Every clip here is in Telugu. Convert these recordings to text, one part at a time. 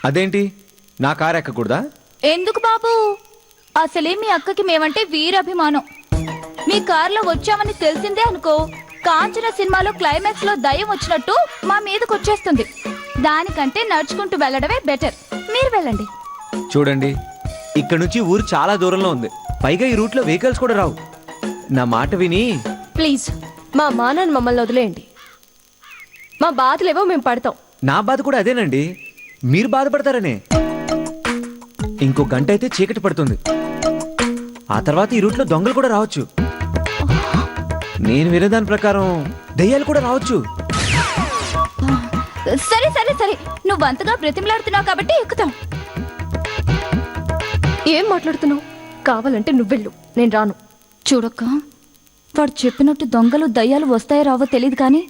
అదేంటి నా కారు ఎక్కకూడదా? ఎందుకు బాబు? అసలే మీ అక్కకి మేమంటే వీరాభిమానం. మీ కారులో వచ్చామని తెలిసిందే అనుకో, కాంచన సినిమాలో క్లైమాక్స్ లో దయ్యం వచ్చినట్టు మా మీదకి వచ్చేస్తుంది. దానికంటే నడుచుకుంటూ వెళ్ళడమే బెటర్. మీరు వెళ్ళండి. చూడండి, ఇక్కడ నుంచి ఊరు చాలా దూరంలో ఉంది. పైగా ఈ రూట్లో వెహికల్స్ కూడా రావు. నా మాట విని ప్లీజ్ మా మానని మమ్మల్ని వదిలేయండి. మా బాధలేవో మేము పడతాం. నా బాధ కూడా అదేనండి, మీరు బాధపడతారనే. ఇంకో గంట అయితే చీకటి పడుతుంది. ఆ తర్వాత ఈ రూట్లో దొంగలు కూడా రావచ్చు. నేను వినేదాని ప్రకారం దయ్యాలు కూడా రావచ్చు. సరే సరే సరే, నువ్వు అంతగా బ్రతిమలాడుతున్నావు కాబట్టి ఎక్కుతాం. ఏం మాట్లాడుతున్నావు? కావాలంటే నువ్వెళ్ళు, నేను రాను. చూడక్క, వాడు చెప్పినట్టు దొంగలు దయ్యాలు వస్తాయో రావో తెలియదు, కానీ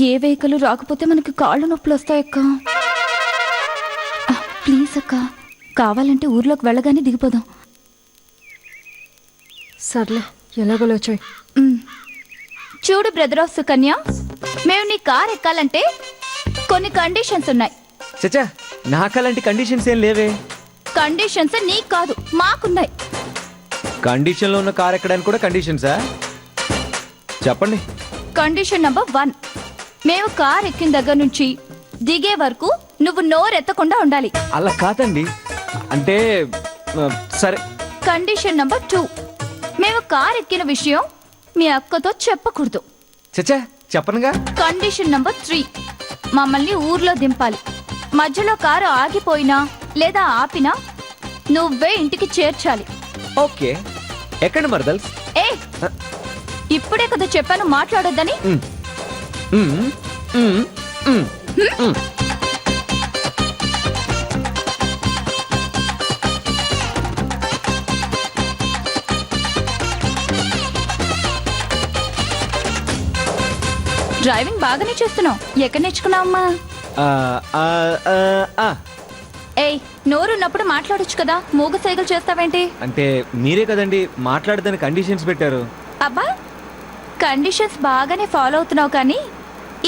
ఏ వెహికల్ రాకపోతే మనకి కాళ్ళు నొప్పులు వస్తాయక్క. ప్లీజ్ అక్క, కావాలంటే ఊర్లోకి వెళ్ళగానే దిగిపోదాం. సర్లే, ఎలాగోలో వచ్చాయి. చూడు బ్రదర్ ఆఫ్ సుకన్య, మేము నీ కార్ ఎక్కాలంటే కొన్ని కండిషన్స్ ఉన్నాయి. చచ్చా, నాకలాంటి కండిషన్స్ ఏం లేవే. కండిషన్స్ నీకు కాదు, మాకున్నాయి. కండిషన్లో ఉన్న కార్ ఎక్కడానికి కూడా కండిషన్సా? చెప్పండి. కండిషన్ నంబర్ 1, మేము కార్ ఎక్కిన దగ్గర నుంచి దిగే వరకు నువ్వు నోరెత్తకుండా ఉండాలి. అలా కాదండి, అంటే సరే. కండిషన్ నంబర్ 2, మేము కార్ ఎక్కిన విషయం మీ అక్కతో చెప్పకూడదు. చచ్చా, చెప్పనుగా. కండిషన్ నంబర్ 3, మమ్మల్ని ఊర్లో దింపాలి. మధ్యలో కారు ఆగిపోయినా లేదా ఆపినా నువ్వే ఇంటికి చేర్చాలి. ఓకే, ఎక్కండి మరదల్స్. ఏ, ఇప్పుడే కదా చెప్పాను మాట్లాడొద్దని. డ్రైవింగ్ బాగానే చేస్తున్నావు. ఎక్కడ నేర్చుకున్నావమ్మా? ఏయ్, నోరున్నప్పుడు మాట్లాడొచ్చు కదా, మూగ సైగలు చేస్తావేంటి? అంటే మీరే కదండి మాట్లాడదని కండిషన్స్ పెట్టారు. అబ్బా, కండిషన్స్ బాగానే ఫాలో అవుతున్నావు, కానీ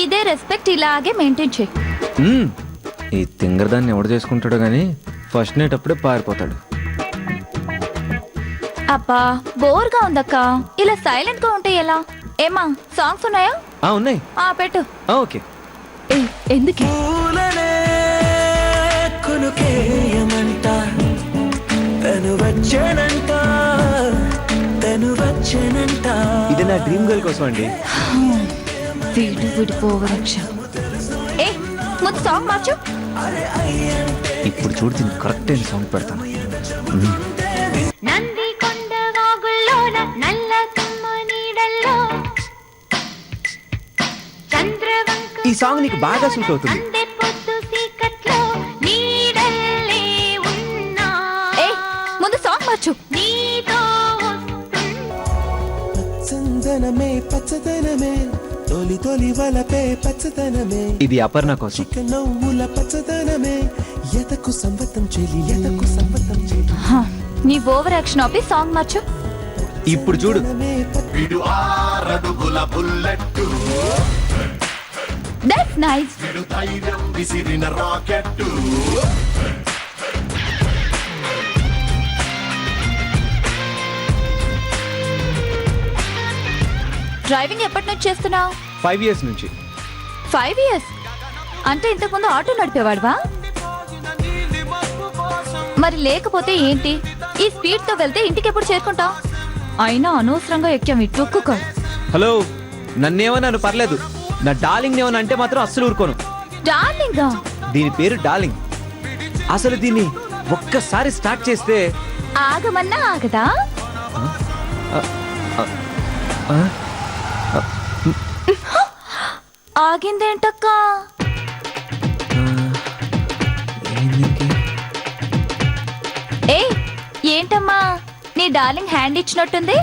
ఇదే రెస్పెక్ట్ ఇలాగే మెయింటైన్ చేయి. ఈ తింగరదాన్ని ఎవడు చేసుకుంటాడో గానీ ఫస్ట్ నైట్ అప్పుడే పారిపోతాడు. అబ్బా, బోర్గా ఉందక్క. ఇలా సైలెంట్ గా ఉంటే ఎలా? ఏమా, సాంగ్స్ ఉన్నాయా? ఉన్నాయి. పెట్టు. ఓకే. ఎందుకే ఇది నా డ్రీమ్ గర్ల్ కోసం అండి. ఏ, ముందు సాంగ్ మార్చు. ఇప్పుడు చూడు, దీనికి కరెక్ట్ అయిన సాంగ్ పెడతాను. ఈ సాంగ్ నీకు బాగా సూట్ అవుతుంది. ఏ, ముందు సాంగ్ మార్చు. ఇది అపర్ణ కోసం. నీ ఓవర్ యాక్షన్ ఆపి సాంగ్ మార్చు. ఇప్పుడు చూడు. That's nice. డ్రైవింగ్ ఎప్పటి నుంచి చేస్తున్నావు? 5 years నుంచి. 5 years అంటే ఇంతకుముందు ఆటో నడిపేవాడువా? మరి లేకపోతే ఏంటి? ఈ స్పీడ్ తో వెళ్తే ఇంటికి ఎప్పుడు చేరుకుంటావు? అయినా అనవసరంగా ఎక్కాం ఈ ట్రక్కు కాదు. హలో, నన్నేమన్నాను పర్లేదు, నా డార్లింగ్ ఏమన్నా అంటే మాత్రం అస్సలు ఊరుకోను. డార్లింగా? దీని పేరు డార్లింగ్. అసలు దీన్ని ఒక్కసారి స్టార్ట్ చేస్తే ఆగమన్నా ఆగదా? ఆగిందేంటక్క? ఏ, ఏంటమ్మా, నీ డార్లింగ్ హ్యాండ్ ఇచ్చినట్టుంది.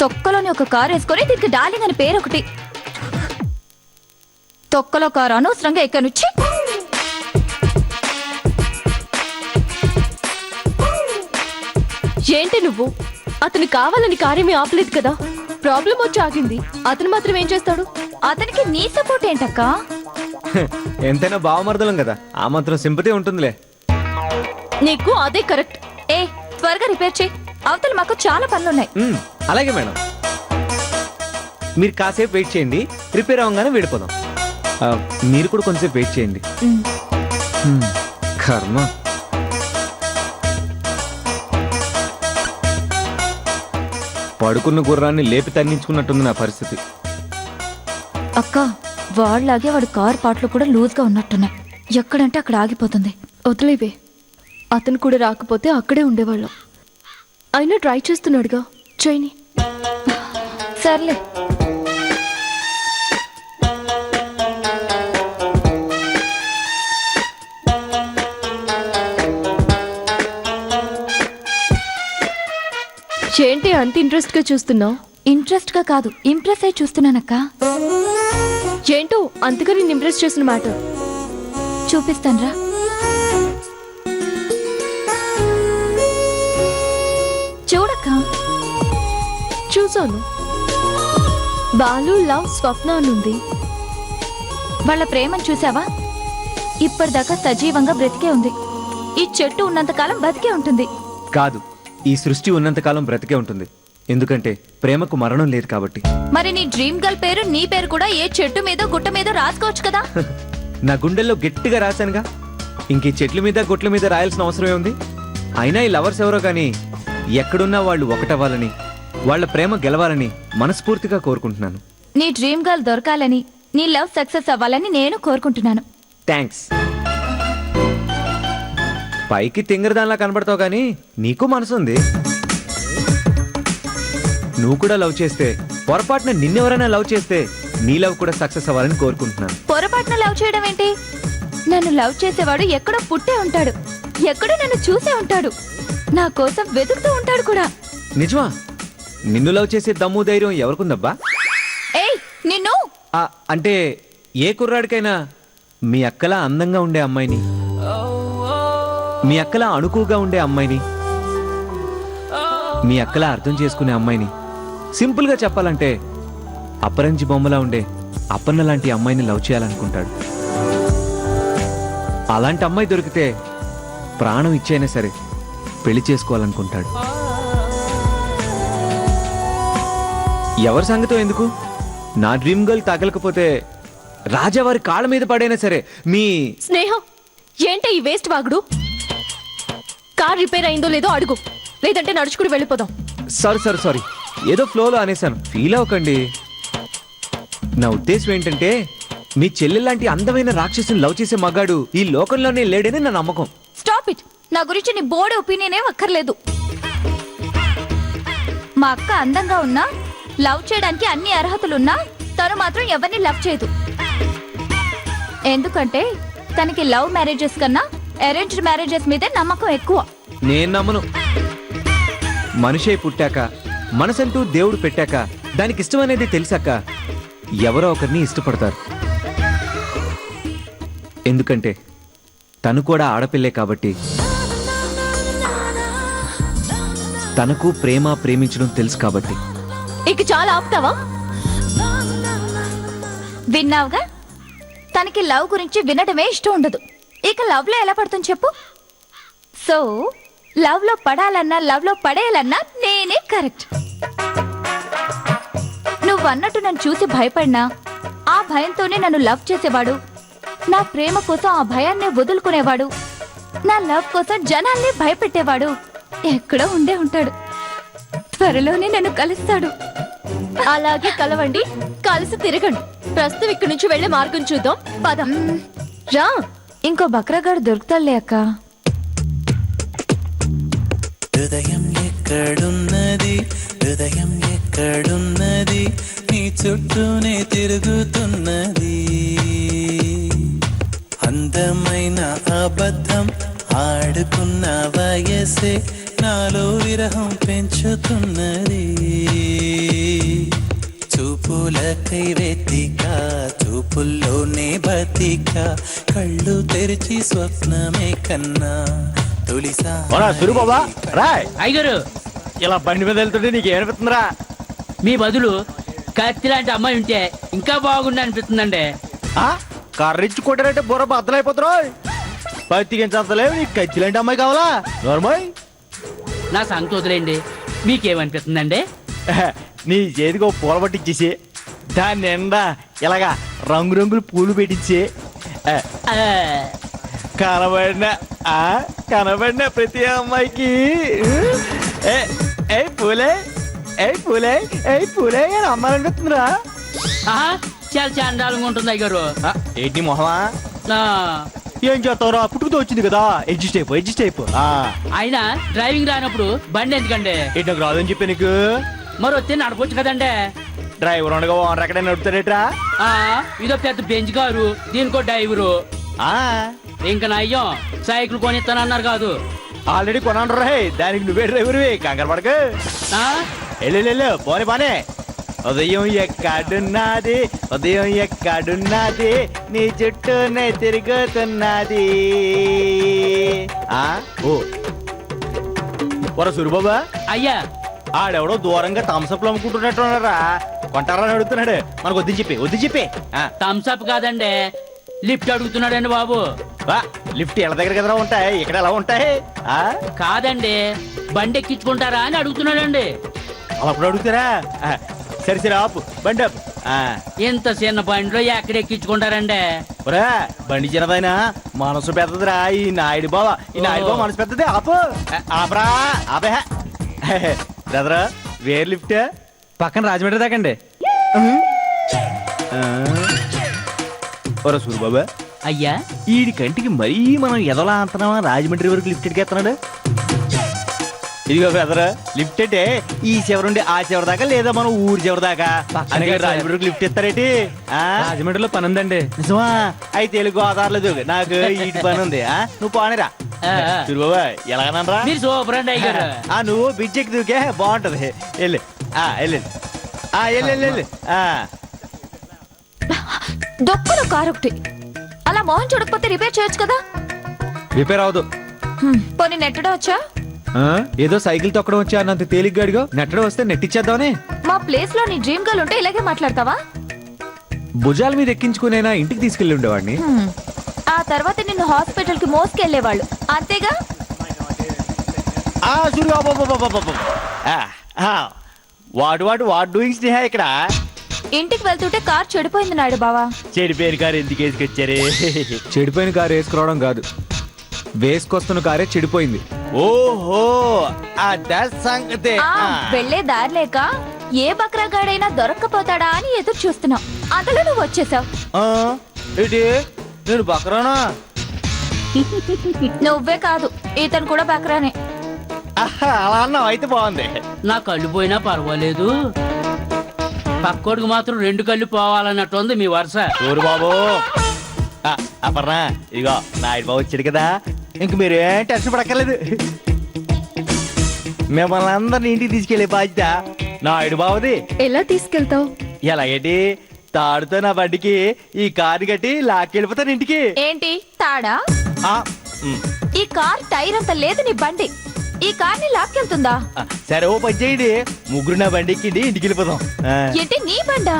తొక్కలోని ఒక కారు వేసుకొని దీనికి డార్లింగ్ అని పేరు ఒకటి. తొక్కలో కారు అనవసరంగా ఎక్కనుచ్చి. ఏంటి నువ్వు? అతను కావాలని కార్యమే ఆపలేదు కదా, ప్రాబ్లం వచ్చి ఆగింది. అతను మాత్రం ఏం చేస్తాడు? అతనికి నీ సపోర్ట్ ఏంటక్క? ఎంతైనా బావమర్దలం కదా, ఆ మాత్రం సింపతి ఉంటుందిలే. నీకు అదే కరెక్ట్. ఏ త్వరగా రిపేర్ చేయి, అవతల మాకు చాలా పనులున్నాయి. అలాగే మేడం, మీరు కాసేపు వెయిట్ చేయండి, రిపేర్ అవ్వగానే వెళ్ళిపోదాం. మీరు కూడా కొంచెంసేపు వెయిట్ చేయండి. కర్మ. పడుకున్న గుర్రాన్ని లేపి తన్నించుకున్నట్టుంది నా పరిస్థితి. అక్క వాళ్ళలాగే వాడి కార్ పాటలు కూడా లూజ్గా ఉన్నట్టున్నాయి. ఎక్కడంటే అక్కడ ఆగిపోతుంది. వదిలేవే, అతను కూడా రాకపోతే అక్కడే ఉండేవాళ్ళం. అయినా ట్రై చేస్తున్నాడుగా, చేయని. సర్లే. ఏంటి అంత ఇంట్రెస్ట్గా చూస్తున్నావు? ఇంట్రెస్ట్గా కాదు, ఇంప్రెస్ అయి చూస్తున్నానక్క. ఏంటో అంతగా నేను ఇంప్రెస్ చేసిన మాట చూపిస్తాన్రా. చూడక్క. చూసాను. బాలు లవ్ స్వప్న అనుంది. వాళ్ళ ప్రేమను చూసావా? ఇప్పటిదాకా సజీవంగా బ్రతికే ఉంది. ఈ చెట్టు ఉన్నంతకాలం బతికే ఉంటుంది. కాదు, ఈ సృష్టి ఉన్నంతకాలం బ్రతికే ఉంటుంది. ఎందుకంటే ప్రేమకు మరణం లేదు కాబట్టి. మరి నీ డ్రీమ్ గర్ల్ పేరు, నీ పేరు కూడా ఏ చెట్టు మీద గుట్ట మీద రాసుకోవచ్చు కదా. నా గుండెల్లో గట్టిగా రాశానుగా, ఇంక ఈ చెట్ల మీద గుట్ల మీద రాయాల్సిన అవసరమే ఉంది. అయినా ఈ లవర్స్ ఎవరో కానీ ఎక్కడున్నా వాళ్ళు ఒకటవ్వాలని, వాళ్ళ ప్రేమ గెలవాలని మనస్ఫూర్తిగా కోరుకుంటున్నాను. నీ డ్రీమ్ గర్ల్ దొరకాలని, నీ లవ్ సక్సెస్ అవ్వాలని నేను కోరుకుంటున్నాను. థ్యాంక్స్. పైకి తింగరదానిలా కనబడతావు కానీ నీకు మనసుంది. నువ్వు కూడా లవ్ చేస్తే, పొరపాటున నిన్నెవరైనా లవ్ చేస్తే నీ లవ్ కూడా సక్సెస్ అవ్వాలని కోరుకుంటున్నాను. పొరపాటున లవ్ చేయడం ఏంటి? నన్ను లవ్ చేసేవాడు ఎక్కడో పుట్టే ఉంటాడు, ఎక్కడో నన్ను చూసే ఉంటాడు, నా కోసం వెతుకుతూ ఉంటాడు కూడా. నిజమా? నిన్ను లవ్ చేసే దమ్ము ధైర్యం ఎవరికుందబ్బా? ఏయ్ నిన్ను! అంటే ఏ కుర్రాడికైనా మీ అక్కలా అందంగా ఉండే అమ్మాయిని, మీ అక్కలా అణుకుగా ఉండే అమ్మాయిని, మీ అక్కలా అర్థం చేసుకునే అమ్మాయిని, సింపుల్గా చెప్పాలంటే అపరంజి బొమ్మలా ఉండే అప్పన్న లాంటి అమ్మాయిని లవ్ చేయాలనుకుంటాడు. అలాంటి అమ్మాయి దొరికితే ప్రాణం ఇచ్చైనా సరే పెళ్లి చేసుకోవాలనుకుంటాడు. ఎవరి సంగతో ఎందుకు, నా డ్రీమ్ గర్ల్ తగలకపోతే రాజావారి కాళ్ళ మీద పడైనా సరే మీ స్నేహం. ఏంటి ఈ వేస్ట్ వాగుడు? కార్ రిపేర్ అయిందో లేదో అడుగు, లేదంటే నడుచుకుని వెళ్ళిపోదాం. సారీ, ఏదో ఫ్లోలో అనేసాను, ఫీల్ అవ్వకండి. నా ఉద్దేశం ఏంటంటే మీ చెల్లెలాంటి అందమైన రాక్షసుని లవ్ చేసే మగాడు ఈ లోకంలోనే లేడని నా నమ్మకం. Stop it. నా గురించి నీ బోర్డు ఒపీనియన్ ఏం అక్కర్లేదు. మా అక్క అందంగా ఉన్నా, లవ్ చేయడానికి అన్ని అర్హతలున్నా తను మాత్రం ఎవరిని లవ్ చేయదు. ఎందుకంటే తనకి లవ్ మ్యారేజెస్ కన్నా అరేంజ్డ్ మ్యారేజెస్ మీదే నమ్మకం ఎక్కువ. నేను నమ్మను. మనిషే పుట్టాక, మనసంటూ దేవుడు పెట్టాక, దానికి ఇష్టం అనేది తెలిసాక ఎవరో ఒకరిని ఇష్టపడతారు. ఎందుకంటే తను కూడా ఆడపిల్లే కాబట్టి తనకు ప్రేమ ప్రేమించడం తెలుసు కాబట్టి. ఇక చాలా ఆపుతావా? విన్నావుగా, తనకి లవ్ గురించి వినడమే ఇష్టం ఉండదు. ఇక లవ్ లో ఎలా పడుతుంది చెప్పు? సో లవ్ లో పడాలన్నా, లవ్ లో పడేయాలన్నా నేనే కరెక్ట్. నువ్వు అన్నట్టు నన్ను చూసి భయపడినా ఆ భయంతోనే నన్ను లవ్ చేసేవాడు, నా ప్రేమ కోసం ఆ భయాన్నే వదులుకునేవాడు, నా లవ్ కోసం జనాల్ని భయపెట్టేవాడు ఎక్కడో ఉండే ఉంటాడు. త్వరలోనే నన్ను కలుస్తాడు. అలాగే కలవండి, కలిసి తిరగండి. ప్రస్తుతం ఇక్కడి నుంచి వెళ్లే మార్గం చూద్దాం. పదం రా. ఇంకో బక్రాగాడు దొరుకుతాడులే అక్క. హృదయం ఎక్కడున్నది, హృదయం ఎక్కడున్నది, నీ చుట్టూనే తిరుగుతున్నది. అందమైన అబద్ధం ఆడుకున్న వయసే నాలో విరహం పెంచుతున్నది. చూపులకై వెతిక, చూపుల్లోనే బతిక, కళ్ళు తెరిచి స్వప్నమే కన్నా అయ్యగారు, ఇలా బండి మీద వెళ్తుంటే నీకు ఏమనిపిస్తుందిరా? మీ బదులు కత్తి లాంటి అమ్మాయి ఉంటే ఇంకా బాగుండి అనిపిస్తుందండి. కర్రిచ్చి కొట్టారంటే బుర్ర బద్దలైపోతున్నా పత్తికించలేవు నీకు కచ్చిలాంటి అమ్మాయి కావాలా నోర్మాయ్ నా సంగతి వదిలేండి, మీకేమనిపిస్తుందండి? నీ చేతికి పూల పట్టించేసి దాని నిండా ఇలాగా రంగురంగులు పూలు పెట్టించి కనబడిన కనబడిన ప్రతి అమ్మాయికి ఏ పూలే ఏ పూలే ఏ పూలే అని అమ్మాలనిపిస్తుందిరా. ఆహా, చాలా చాండాలంగా ఉంటుంది అయ్యారు. ఏంటి మొహమా? ఏం చేస్తావురా, పుట్టుకుతో వచ్చింది కదా, అడ్జస్ట్ అయిపో. అయినా డ్రైవింగ్ రానప్పుడు బండి ఎందుకండి? ఏంటి నాకు రాదని చెప్పి నీకు? మరి వస్తే నడపొచ్చు కదండి. డ్రైవర్ ఉండగా ఓనర్ ఎక్కడైనా నడుపుతాడేట్రా? ఇదో పెద్ద బెంచ్ కారు, దీనికో డ్రైవరు. ఇంకా నయ్యం సైకిల్ కొనిస్తానన్నారు కాదు. ఆల్రెడీ కొనాను రే, దానికి నువ్వే డ్రైవర్వి, కంగారు పడకు. వెళ్ళు పోనీ. ఉదయం ఎక్కడున్నది, ఉదయం ఎక్కడున్నది, నీ చుట్టూనే తిరుగుతున్నది. ఒర సూరిబాబా, అయ్యా ఆడెవడో దూరంగా థమ్స్అప్లు అమ్ముకుంటున్నట్టున్నారా, కొంటారా అని అడుగుతున్నాడు. మనకు వద్దు చెప్పి థమ్స్అప్ కాదండి, లిఫ్ట్ అడుగుతున్నాడండి బాబు. లిఫ్ట్ ఎళ్ళ దగ్గర కదరా ఉంటాయి, ఇక్కడ ఎలా ఉంటాయి? కాదండి, బండి ఎక్కించుకుంటారా అని అడుగుతున్నాడండి. అప్పుడు అడుగుతారా? సరే ఆపు, బండి ఆపు. ఇంత చిన్న బండిలో ఎక్కడ ఎక్కించుకుంటారండి? ఒరే బండి చిన్నదైనా మనసు పెద్దదిరా. ఈ నాయుడు బావ మనసు పెద్దది. ఆపరా ఆపే బ్రదరా. వేర్ లిఫ్ట్ పక్కన రాజమండ్రి దాకండి. ఒరే సూరిబాబా, అయ్యా ఈడి కంటికి మరీ మనం ఎదలా అంటున్నావా రాజమండ్రి వరకు లిఫ్ట్ ఎక్కేస్తున్నాడు? ఇదిగో బ్రదర్, లిఫ్ట్ అంటే ఈ చివరి ఆ చివరి దాకా లేదా మనం ఊరి చివరి దాకా. రాజమండ్రికి లిఫ్ట్ ఇస్తారేటి? రాజమండ్రిలో పని ఉందండి. నిజమా? అయితే తెలుగు ఆధారలేదు, నాకు ఈటి పని ఉంది. నువ్వు పోనీరా బాబా. ఎలాగనరా మీరు సూపర్ అండి అయ్యారు. నువ్వు బిడ్జ్ ఎక్కి దూకే బాగుంటది. వెళ్ళు దొక్కున కారు ఒకటి అలా మోహన్ చూడకపోతే రిపేర్ చేయొచ్చు కదా. రిపేర్ అవదు. పోనీ నెట్టడం వచ్చా? ఏదో సైకిల్ తొక్కడం వచ్చా అన్నంత తేలిగ్గా అడిగో. నెట్టడం వస్తే నెట్టిచ్చేద్దామని. మా ప్లేస్ లో నీ డ్రీమ్ గర్ల్ ఉంటే ఇలాగే మాట్లాడతావా? భుజాల మీద ఎక్కించుకునేనా ఇంటికి తీసుకెళ్లి ఉండేవాడిని. ఆ తర్వాత నిన్ను హాస్పిటల్ కి మోసుకెళ్లేవాళ్ళు, అంతేగా? వాట్ డూయింగ్ స్నేహ ఇక్కడ? ఇంటికి వెళ్తుంటే కార్ చెడిపోయింది నాయుడు బావా. చెడిపోయిన కారు ఎందుకు వేసుకొచ్చారే? చెడిపోయిన కారు వేసుకురావడం కాదు, వేసుకొస్తున్న కారే చెడిపోయింది. ఓహో సంగతే. వెళ్లే దారి లేక ఏ బక్రాగాడైనా దొరక్కపోతాడా అని ఎదురు చూస్తున్నావు, అందులో నువ్వు వచ్చేసావు. నేను బక్రానా? నువ్వే కాదు, ఇతను కూడా బక్రానే. అలా అన్నావు, అయితే బాగుంది. నా కళ్ళు పోయినా పర్వాలేదు, పక్కోడికి మాత్రం 2 కళ్ళు పోవాలన్నట్టుంది మీ వరుస. ఊరు బాబు అపర్ణా, ఇదిగో నాయుడు బాబు వచ్చాడు కదా, ఇంక మీరేం టెన్షన్ పడక్కర్లేదు. మిమ్మల్ని అందరినీ ఇంటికి తీసుకెళ్లే బాధ్యత నాయుడు బాబుది. ఎలా తీసుకెళ్తావు? ఎలాగేటి? తాడుతో నా బండికి ఈ కారు కట్టి లాక్కెళ్ళిపోతాను ఇంటికి. ఏంటి తాడా? ఈ కార్ టైర్ అంత లేదు నీ బండి, ఈ కార్ ని లాక్కెళ్తుందా? సరే ఓ పని చేయండి, ముగ్గురు నా బండి ఎక్కిండి ఇంటికి వెళ్ళిపోదాం. ఏంటి నీ బండా?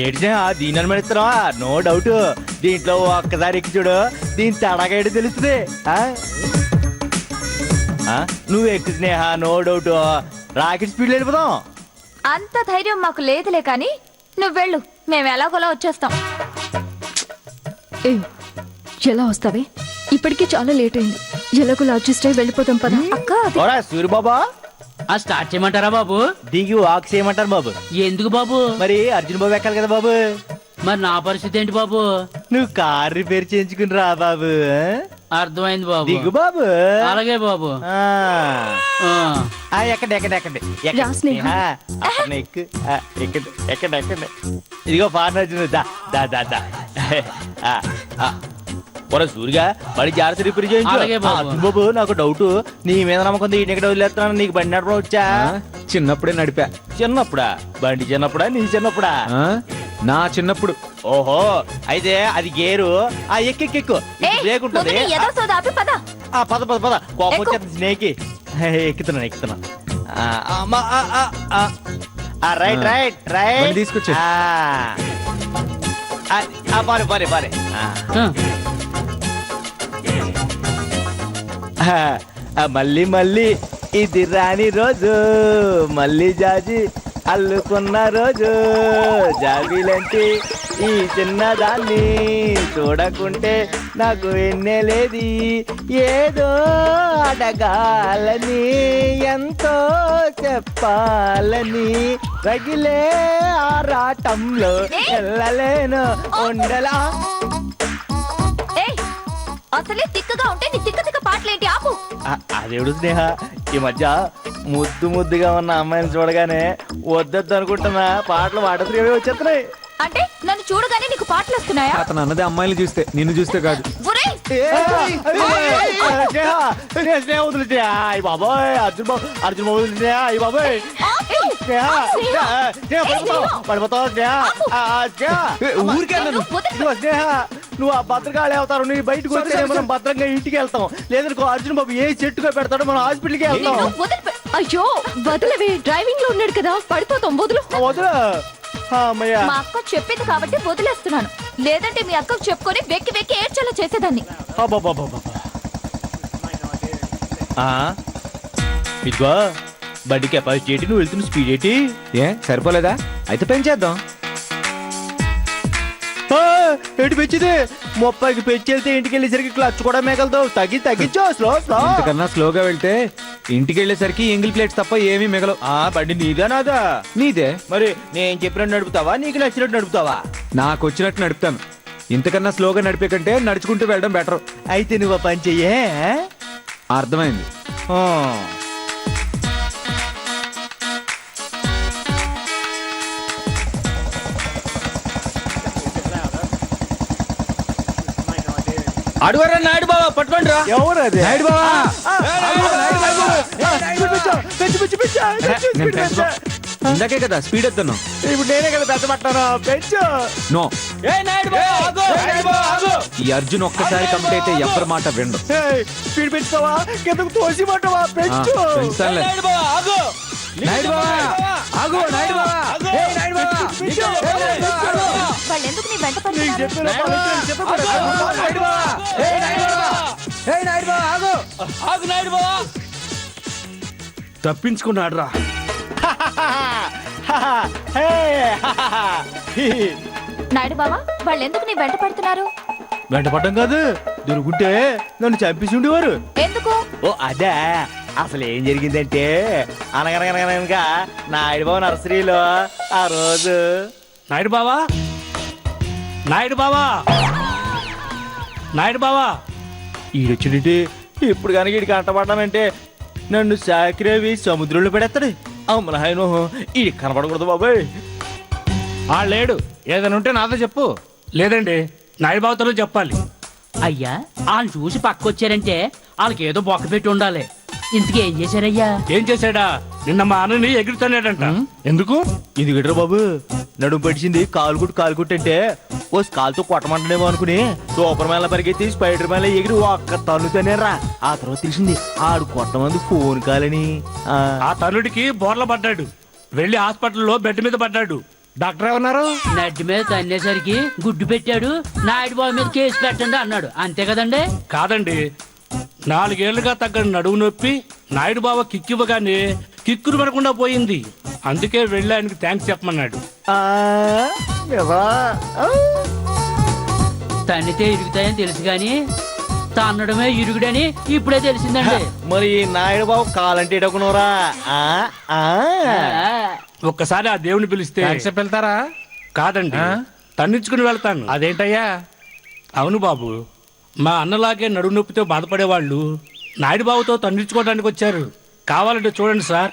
ఏడ్చినా దీని అనుమతిస్తున్నా, నో డౌట్. దీంట్లో ఒక్కసారి ఎక్కి చూడు, దీని తడగాడు తెలుస్తుంది. నువ్వు ఎక్కు స్నేహ, నో డౌట్. రాకెట్ స్పీడ్ వెళ్ళిపోదాం. అంత ధైర్యం మాకు లేదులే కానీ నువ్వు వెళ్ళు, మేము ఎలాగోలా వచ్చేస్తాం. ఎలా వస్తావే? ఇప్పటికే చాలా లేట్ అయింది, ఎలాగోలా అడ్జస్ట్ అయి వెళ్ళిపోతాం పద. అక్క సూరిబాబా, స్టార్ట్ చేయమంటారా బాబు? దిగి వాక్ చేయమంటారు బాబు. ఎందుకు బాబు? మరి అర్జున్ బాబు ఎక్కాలి కదా బాబు. మరి నా పరిస్థితి ఏంటి బాబు? నువ్వు కార్ రిపేర్ చేయించుకుని రా బాబు. అర్థమైంది బాబు. దిగు బాబు. అలాగే బాబు. ఎక్కండి. ఇదిగో ఫారెన్ అర్జున్, దా. సూరిగా బడి జాగ్రత్త రిపేర్ చేయించు బాబు. నాకు డౌట్, నీ మీద నమ్మకం ఈయన ఎక్కడ వదిలేస్తున్నాను. నీకు బండి నడపడం వచ్చా? చిన్నప్పుడే నడిపా. చిన్నప్పుడా? బండి చిన్నప్పుడా నీ చిన్నప్పుడా? నా చిన్నప్పుడు. ఓహో, అయితే అది గేరు. ఎక్కు బ్రేక్ ఉంటుంది. పద కోపం వచ్చేది స్నేకి. ఎక్కుతున్నా. రైట్ తీసుకొచ్చా. పారే పారే పారే మళ్ళీ మళ్ళీ ఇది రాని రోజు మళ్ళీ జాజి అల్లుకున్న రోజు జాబీలంటే ఈ చిన్నదాన్ని చూడకుంటే నాకు ఎన్నెలేది ఏదో అడగాలని ఎంతో చెప్పాలని రగిలే ఆరాటంలో వెళ్ళలేను ఉండలా. ఏయ్, అసలే తిక్కగా ఉంటే నీ తిక్క తిక్క పాటలేంటి? ఆపు. అదేవిడు స్నేహ, ఈ మధ్య ముద్దు ముద్దుగా ఉన్న అమ్మాయిని చూడగానే వద్దొద్దు అనుకుంటున్నా పాటలు వాటలు వచ్చేస్తున్నాయి. అంటే నన్ను చూడగానే నీకు పాటలు వస్తున్నాయా? అతను అన్నది అమ్మాయిలు చూస్తే నిన్ను చూస్తే కాదు. ఒరేయ్, బాబాయ్ అర్జున్ బాబు అర్జున్ బాబు అయ్యి బాబాయ్ పడిపోతావు ఊరికే అన్నాను. స్నేహ, నువ్వు ఆ భద్రకాళి అవుతారు, నువ్వు బయటకు వస్తే మనం భద్రంగా ఇంటికి వెళ్తాం. లేదనుకో అర్జున్ బాబు ఏ చెట్టుగా పెడతాడో మనం హాస్పిటల్కి వెళ్తాం. అయ్యో వదిలేవే, డ్రైవింగ్ లో ఉన్నాడు కదా, పడిపోతాం. వదులు వదులు. అమ్మయ్యా, మా అక్క చెప్పింది కాబట్టి వదిలేస్తున్నాను. లేదంటే మీ అక్కకు చెప్పుకొని వెక్కి వెక్కి ఏడ్చేలా చేసేదాన్ని. ఇదిగో బండి కెపాసిటీ ఏంటి, నువ్వు వెళ్తున్న స్పీడ్ ఏంటి? ఏ సరిపోలేదా? అయితే పెంచేద్దాం. ఏంటి పెంచిది? 30కి పెంచి వెళ్తే ఇంటికి వెళ్ళేసరికి క్లచ్ కూడా మిగలదు. తగ్గించు స్లో స్లో. ఇంతకన్నా స్లోగా వెళ్తే ఇంటికి వెళ్ళేసరికి ఎంగిల్ ప్లేట్స్ తప్ప ఏమీ మిగలవు. బండి నీదా నాదా? నీదే. మరి నేను చెప్పినట్టు నడుపుతావా, నీకు నచ్చినట్టు నడుపుతావా? నాకు వచ్చినట్టు నడుపుతాను. ఇంతకన్నా స్లోగా నడిపే కంటే నడుచుకుంటూ వెళ్ళడం బెటర్. అయితే నువ్వు ఆ పని చెయ్యే. అర్థమైంది. అడుగురా నాయుడు బాబా, పట్టుకోండి రా. ఎవరు అది? నాయుడు బావా! పెంచు. నేను పెంచను. ఇందాకే కదా స్పీడ్ ఎత్తాను. ఇప్పుడు నేనే కదా పెద్ద పట్టాను. పెంచు. నో, ఏ నాయుడు బాబా, ఆగు. నాయుడు బాబా, ఆగు. ఈ అర్జున్ ఒక్కసారి కంప్లీట్ అయితే ఎవరి మాట విండు. స్పీడ్ పెంచుతావా, కిందకు తోసి పట్టవా? పెంచు. పెంచుతానులే. నాయుడు బాబా, ఆగు. నాయుడు బావా! ఆగు, నాయుడు బావా! ఏయ్, నాయుడు బావా! వాళ్ళు ఎందుకు నీ వెంట నీకు పడుతున్నారు? చెప్పిన చెప్పకూడదు. నాయుడు బావా! ఏయ్, నాయుడు బావా! ఏయ్, నాయుడు బావా, ఆగు! ఆగు నాయుడు బాబా. తప్పించుకున్నాడు రా. నాయుడు బావా, వాళ్ళు ఎందుకు నీ వెంట పడుతున్నారు? వెంటపడ్డం కాదు, దొరుకుంటే నన్ను చంపేసి ఉండేవారు. ఎందుకు? ఓ అదే, అసలు ఏం జరిగిందంటే అనగనగనగనగా నాయుడుబాబు నర్సరీలో ఆ రోజు నాయుడు బావా, నాయుడు బావా, నాయుడు బావా. ఈడొచ్చిండి. ఇప్పుడు కనుక ఈడికి అంటపడ్డానంటే నన్ను సాకిరేవి సముద్రంలో పెడతాడు. అమ్మ నాయన, ఈ కనపడకూడదు బాబాయ్. ఆ లేడు, ఏదైనా ఉంటే నాతో చెప్పు. లేదండి, నాయుడు బావతో చెప్పాలి. అయ్యా, వాళ్ళని చూసి పక్కొచ్చారంటే వాళ్ళకి ఏదో బొక్క పెట్టి ఉండాలి. ఇంతకీ ఏం చేశారయ్యా? ఏం చేశాడా? నిన్న మా అన్నని ఎగురుతున్నాడంట. ఎందుకు? ఇది గిట్రా బాబు, నడుము పడిచింది కాలు కుట్టు అంటే ఓ కాలుతో కొట్టమంటనేమో అనుకుని సూపర్ మ్యాన్ పరిగెత్తి స్పైడర్ మ్యాన్ ఎగిరి ఒక్క తన్నుతనేరా. ఆ తర్వాత తెలిసింది ఆడు కొట్టమంది ఫోన్ కాలని. ఆ తల్లుడికి బోర్ల పడ్డాడు, వెళ్ళి హాస్పిటల్లో బెడ్ మీద పడ్డాడు. డాక్టర్ ఏమన్నారు? నడ్డి మీద తన్నేసరికి గుడ్డు పెట్టాడు, నాయుడు బాబు మీద కేసు పెట్టండి అన్నాడు. అంతే కదండి? కాదండి, 4 ఏళ్లుగా తగ్గని నడువు నొప్పి నాయుడు బావ కిక్కివ్వగానే కిక్కురు పడకుండా పోయింది. అందుకే వెళ్ళి ఆయనకి థ్యాంక్స్ చెప్పమన్నాడు. తన్నితే ఇరుగుతాయని తెలుసు గాని తన్నడమే ఇరుగుడని ఇప్పుడే తెలిసిందండి. మరి నాయుడు బాబు కాలంటే ఎడకునోరా? ఒక్కసారి ఆ దేవుని పిలిస్తే వెళ్తారా? కాదండి, తన్నించుకుని వెళ్తాను. అదేంటయ్యా? అవును బాబు, మా అన్నలాగే నడుము నొప్పితో బాధపడేవాళ్ళు నాయుడు బాబుతో తన్నించుకోవడానికి వచ్చారు. కావాలంటే చూడండి సార్.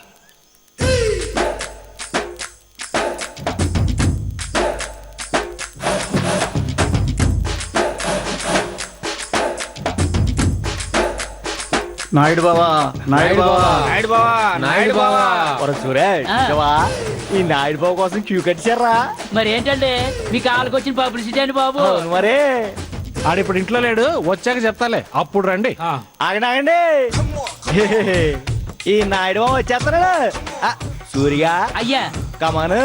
నాయుడు బావా, నాయుడు బావా, నాయుడు బావా! నాయుడు బావా! ఈ నాయుడు బాబు కోసం క్యూ కట్టారా? మరి ఏంటండి మీ కాళ్ళకి వచ్చిన పబ్లిసిటీ అండి బాబు. అవును మరే. ఆడిప్పుడు ఇంట్లో లేడు, వచ్చాక చెప్తాలే, అప్పుడు రండి. ఆగండి. ఈ నాయుడు బాబు వచ్చేస్తున్నాడు. సూర్య అయ్యా, కమాను.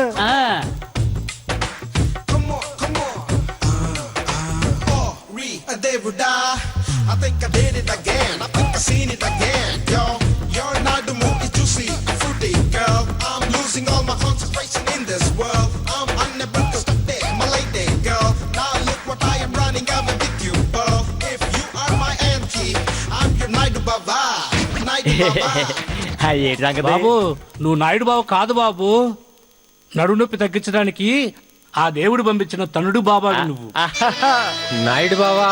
దేవుడా I think I did it again I think I seen it again yo you're not the movie to see fruity girl I'm losing all my concentration in this world I'm unable to stop it my lady girl now look what I am running out with you girl if you are my auntie I'm your Naidu Baba Naidu Baba ఏంటి సంగతి బాబు నువ్వు నాయుడు బావ కాదు బాబు నడు నొప్పి తగ్గించడానికి ఆ దేవుడు పంపించిన తనుడు బాబా నువ్వు నాయుడు బావా